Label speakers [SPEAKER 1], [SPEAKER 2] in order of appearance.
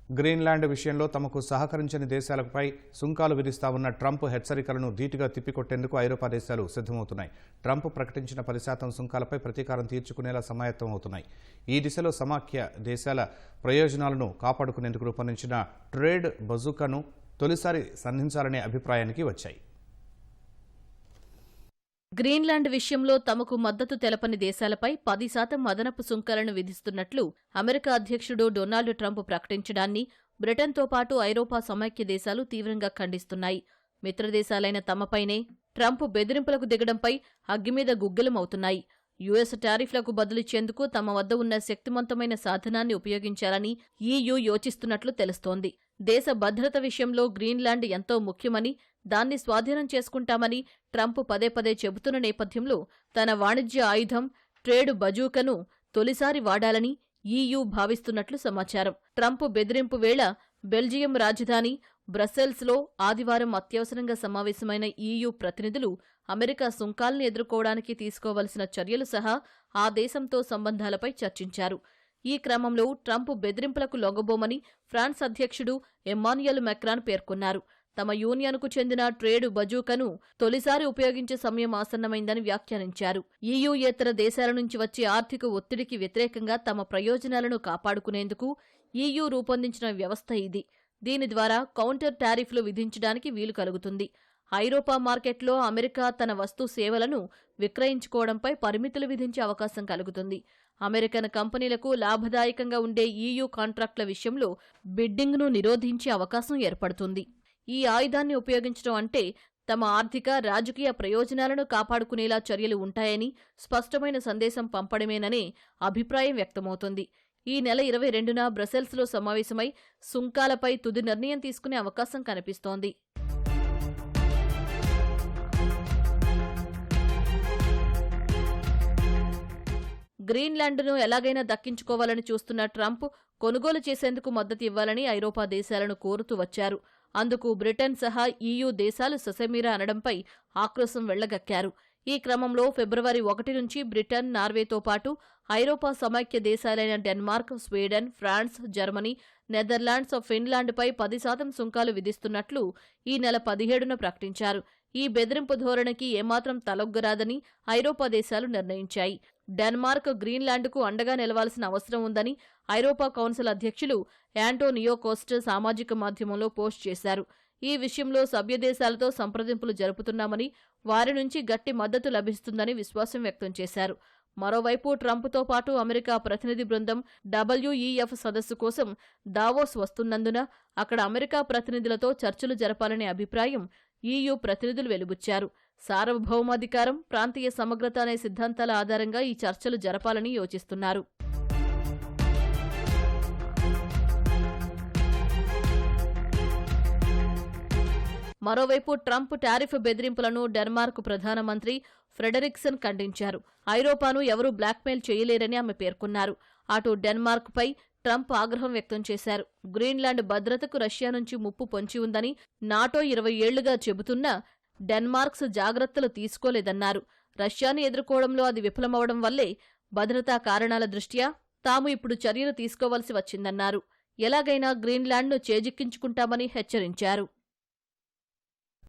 [SPEAKER 1] Greenland విషయంలో తమకు సహకరించని దేశాలపై సుంకాలు విధిస్తా ఉన్న ట్రంప్ హెచ్చరికలను ధీటుగా తిప్పికొట్టేందుకు ఐరోపా దేశాలు సిద్ధమవుతున్నాయి. ట్రంప్ ప్రకటించిన 10% సుంకాలపై ప్రతీకారం తీర్చుకునేలా సమాయత్తమవుతున్నాయి. ఈ దిశలో సమాఖ్య దేశాల ప్రయోజనాలను కాపాడుకునేందుకు రూపొందించిన ట్రేడ్ బజూకాను తొలిసారి సంధించాలనే అభిప్రాయానికి వచ్చాయి.
[SPEAKER 2] గ్రీన్లాండ్ విషయంలో తమకు మద్దతు తెలపని దేశాలపై 10% అదనపు సుంకాలను విధిస్తున్నట్లు అమెరికా అధ్యక్షుడు డొనాల్డ్ ట్రంప్ ప్రకటించడాన్ని బ్రిటన్తో పాటు ఐరోపా సమైక్య దేశాలు తీవ్రంగా ఖండిస్తున్నాయి. మిత్రదేశాలైన తమపైనే ట్రంప్ బెదిరింపులకు దిగడంపై అగ్గిమీద గుగ్గిలమవుతున్నాయి. యుఎస్ టారిఫ్లకు బదులిచ్చేందుకు తమ వద్ద ఉన్న శక్తివంతమైన సాధనాన్ని ఉపయోగించాలని ఈయూ యోచిస్తున్నట్లు తెలుస్తోంది. దేశ భద్రత విషయంలో గ్రీన్లాండ్ ఎంతో ముఖ్యమని, దాన్ని స్వాధీనం చేసుకుంటామని ట్రంప్ పదే పదే చెబుతున్న నేపథ్యంలో తన వాణిజ్య ఆయుధం ట్రేడ్ బజూకను తొలిసారి వాడాలని ఈయూ భావిస్తున్నట్లు సమాచారం. ట్రంప్ బెదిరింపు వేళ బెల్జియం రాజధాని బ్రసెల్స్లో ఆదివారం అత్యవసరంగా సమావేశమైన ఈయూ ప్రతినిధులు అమెరికా సుంకాల్ని ఎదుర్కోవడానికి తీసుకోవలసిన చర్యలు సహా ఆ దేశంతో సంబంధాలపై చర్చించారు. ఈ క్రమంలో ట్రంప్ బెదిరింపులకు లొంగబోమని ఫ్రాన్స్ అధ్యక్షుడు ఎమ్మాన్యుయల్ మెక్రాన్ పేర్కొన్నారు. తమ యూనియన్కు చెందిన ట్రేడ్ బజూకను తొలిసారి ఉపయోగించే సమయం ఆసన్నమైందని వ్యాఖ్యానించారు. ఈయూయేతర దేశాల నుంచి వచ్చే ఆర్థిక ఒత్తిడికి వ్యతిరేకంగా తమ ప్రయోజనాలను కాపాడుకునేందుకు ఈయూ రూపొందించిన వ్యవస్థ ఇది. దీని ద్వారా కౌంటర్ టారిఫ్లు విధించడానికి వీలు కలుగుతుంది. ఐరోపా మార్కెట్లో అమెరికా తన వస్తు సేవలను విక్రయించుకోవడంపై పరిమితులు విధించే అవకాశం కలుగుతుంది. అమెరికన్ కంపెనీలకు లాభదాయకంగా ఉండే ఈయూ కాంట్రాక్టుల విషయంలో బిడ్డింగ్ను నిరోధించే అవకాశం ఏర్పడుతుంది. ఈ ఆయుధాన్ని ఉపయోగించడం అంటే తమ ఆర్థిక, రాజకీయ ప్రయోజనాలను కాపాడుకునేలా చర్యలు ఉంటాయని స్పష్టమైన సందేశం పంపడమేననే అభిప్రాయం వ్యక్తమవుతోంది. ఈ నెల 22న బ్రసెల్స్లో సమావేశమై సుంకాలపై తుది నిర్ణయం తీసుకునే అవకాశం కనిపిస్తోంది. గ్రీన్లాండ్ను ఎలాగైనా దక్కించుకోవాలని చూస్తున్న ట్రంప్ కొనుగోలు చేసేందుకు మద్దతు ఇవ్వాలని ఐరోపా దేశాలను కోరుతూ వచ్చారు. అందుకు బ్రిటన్ సహా ఈయూ దేశాలు ససేమిరా అనడంపై ఆక్రోశం వెళ్లగక్కారు. ఈ క్రమంలో ఫిబ్రవరి 1 నుంచి బ్రిటన్, నార్వేతో పాటు ఐరోపా సమైక్య దేశాలైన Denmark, Sweden, France, Germany, Netherlands, ఫిన్లాండ్పై 10% సుంకాలు విధిస్తున్నట్లు ఈ నెల 17న ప్రకటించారు. ఈ బెదిరింపు ధోరణికి ఏమాత్రం తలొగ్గరాదని ఐరోపా దేశాలు నిర్ణయించాయి. డెన్మార్క్ గ్రీన్లాండ్కు అండగా నిలవాల్సిన అవసరం ఉందని ఐరోపా కౌన్సిల్ అధ్యక్షులు యాంటోనియో కోస్టా సామాజిక మాధ్యమంలో పోస్ట్ చేశారు. ఈ విషయంలో సభ్యదేశాలతో సంప్రదింపులు జరుపుతున్నామని, వారి నుంచి గట్టి మద్దతు లభిస్తుందని విశ్వాసం వ్యక్తం చేశారు. మరోవైపు ట్రంప్తో పాటు అమెరికా ప్రతినిధి బృందం WEF సదస్సు కోసం దావోస్ వస్తున్నందున అక్కడ అమెరికా ప్రతినిధులతో చర్చలు జరపాలనే అభిప్రాయం ఈయూ ప్రతినిధులు వెలుబుచ్చారు. సార్వభౌమాధికారం, ప్రాంతీయ సమగ్రత అనే సిద్ధాంతాల ఆధారంగా ఈ చర్చలు జరపాలని యోచిస్తున్నారు. మరోవైపు ట్రంప్ టారిఫ్ బెదిరింపులను డెన్మార్క్ ప్రధానమంత్రి ఫ్రెడరిక్సన్ ఖండించారు. ఐరోపాను ఎవరూ బ్లాక్మెయిల్ చేయలేరని ఆమె పేర్కొన్నారు. అటు డెన్మార్క్పై ట్రంప్ ఆగ్రహం వ్యక్తం చేశారు. గ్రీన్లాండ్ భద్రతకు రష్యా నుంచి ముప్పు పొంచి ఉందని నాటో 20 ఏళ్లుగా చెబుతున్నా డెన్మార్క్స్ జాగ్రత్తలు తీసుకోలేదన్నారు. రష్యాను ఎదుర్కోవడంలో అది విఫలమవడం వల్లే భద్రతా కారణాల దృష్ట్యా తాము ఇప్పుడు చర్యలు తీసుకోవలసి వచ్చిందన్నారు. ఎలాగైనా గ్రీన్లాండ్ను చేజిక్కించుకుంటామని హెచ్చరించారు.